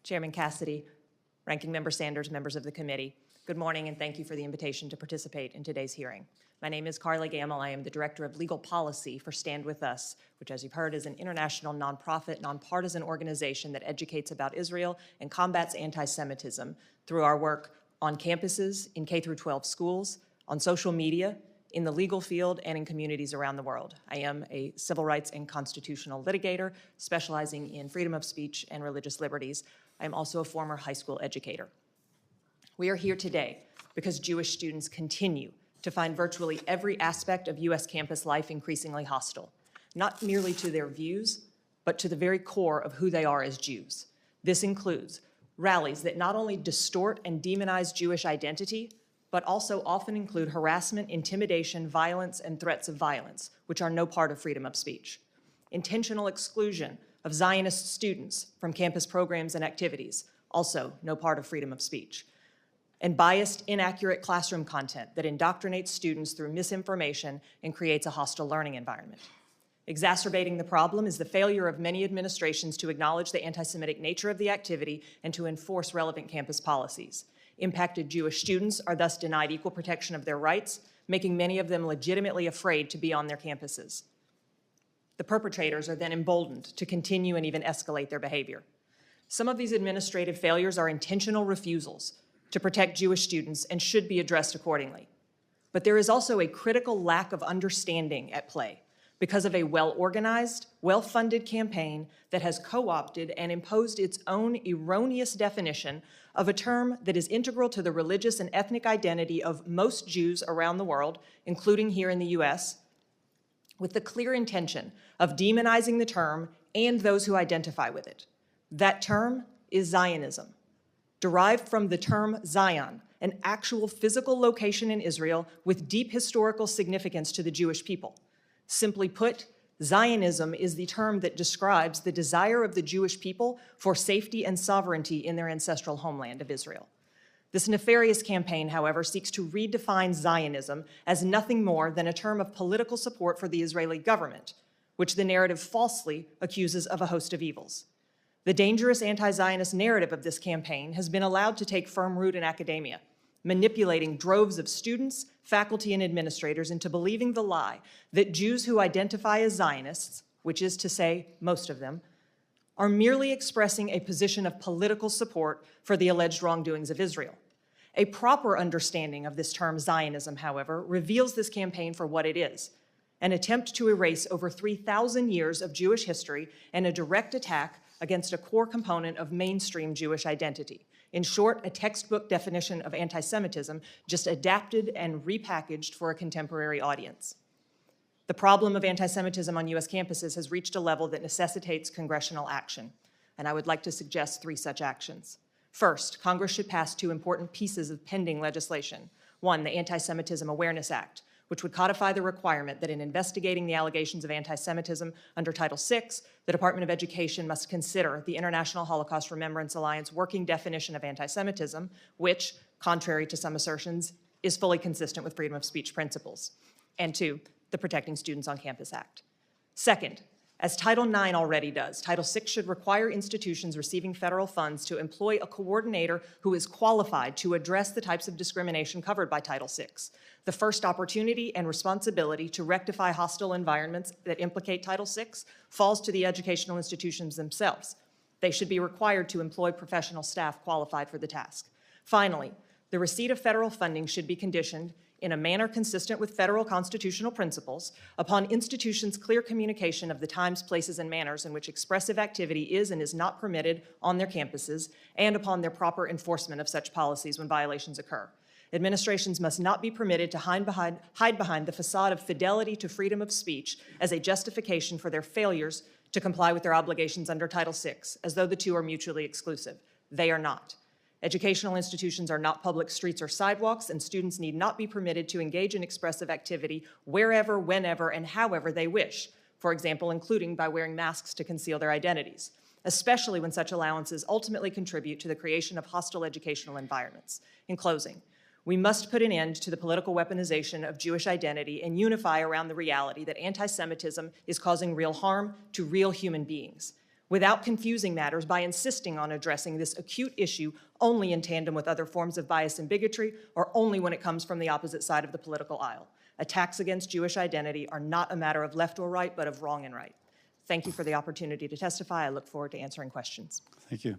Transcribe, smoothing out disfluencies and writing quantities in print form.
Chairman Cassidy, Ranking Member Sanders, members of the committee, good morning and thank you for the invitation to participate in today's hearing. My name is Carly Gammill. I am the Director of Legal Policy for StandWithUs, which, as you've heard, is an international nonprofit, nonpartisan organization that educates about Israel and combats anti-Semitism through our work on campuses, in K-12 schools, on social media, in the legal field, and in communities around the world. I am a civil rights and constitutional litigator specializing in freedom of speech and religious liberties. I am also a former high school educator. We are here today because Jewish students continue to find virtually every aspect of U.S. campus life increasingly hostile, not merely to their views, but to the very core of who they are as Jews. This includes rallies that not only distort and demonize Jewish identity, but also often include harassment, intimidation, violence, and threats of violence, which are no part of freedom of speech. Intentional exclusion of Zionist students from campus programs and activities, also no part of freedom of speech. And biased, inaccurate classroom content that indoctrinates students through misinformation and creates a hostile learning environment. Exacerbating the problem is the failure of many administrations to acknowledge the anti-Semitic nature of the activity and to enforce relevant campus policies. Impacted Jewish students are thus denied equal protection of their rights, making many of them legitimately afraid to be on their campuses. The perpetrators are then emboldened to continue and even escalate their behavior. Some of these administrative failures are intentional refusals to protect Jewish students and should be addressed accordingly. But there is also a critical lack of understanding at play because of a well-organized, well-funded campaign that has co-opted and imposed its own erroneous definition of a term that is integral to the religious and ethnic identity of most Jews around the world, including here in the U.S., with the clear intention of demonizing the term and those who identify with it. That term is Zionism, derived from the term Zion, an actual physical location in Israel with deep historical significance to the Jewish people. Simply put, Zionism is the term that describes the desire of the Jewish people for safety and sovereignty in their ancestral homeland of Israel. This nefarious campaign, however, seeks to redefine Zionism as nothing more than a term of political support for the Israeli government, which the narrative falsely accuses of a host of evils. The dangerous anti-Zionist narrative of this campaign has been allowed to take firm root in academia, manipulating droves of students, faculty, and administrators into believing the lie that Jews who identify as Zionists, which is to say most of them, are merely expressing a position of political support for the alleged wrongdoings of Israel. A proper understanding of this term Zionism, however, reveals this campaign for what it is: an attempt to erase over 3,000 years of Jewish history and a direct attack against a core component of mainstream Jewish identity. In short, a textbook definition of anti-Semitism, just adapted and repackaged for a contemporary audience. The problem of anti-Semitism on U.S. campuses has reached a level that necessitates congressional action, and I would like to suggest 3 such actions. First, Congress should pass 2 important pieces of pending legislation. One, the Anti-Semitism Awareness Act, which would codify the requirement that in investigating the allegations of anti-Semitism under Title VI, the Department of Education must consider the International Holocaust Remembrance Alliance working definition of anti-Semitism, which, contrary to some assertions, is fully consistent with freedom of speech principles. And 2, the Protecting Students on Campus Act. Second, as Title IX already does, Title VI should require institutions receiving federal funds to employ a coordinator who is qualified to address the types of discrimination covered by Title VI. The first opportunity and responsibility to rectify hostile environments that implicate Title VI falls to the educational institutions themselves. They should be required to employ professional staff qualified for the task. Finally, the receipt of federal funding should be conditioned in a manner consistent with federal constitutional principles upon institutions' clear communication of the times, places, and manners in which expressive activity is and is not permitted on their campuses, and upon their proper enforcement of such policies when violations occur. Administrations must not be permitted to hide behind the facade of fidelity to freedom of speech as a justification for their failures to comply with their obligations under Title VI, as though the two are mutually exclusive. They are not. Educational institutions are not public streets or sidewalks, and students need not be permitted to engage in expressive activity wherever, whenever, and however they wish, for example, including by wearing masks to conceal their identities, especially when such allowances ultimately contribute to the creation of hostile educational environments. In closing, we must put an end to the political weaponization of Jewish identity and unify around the reality that anti-Semitism is causing real harm to real human beings. without confusing matters by insisting on addressing this acute issue only in tandem with other forms of bias and bigotry, or only when it comes from the opposite side of the political aisle. Attacks against Jewish identity are not a matter of left or right, but of wrong and right. Thank you for the opportunity to testify. I look forward to answering questions. Thank you.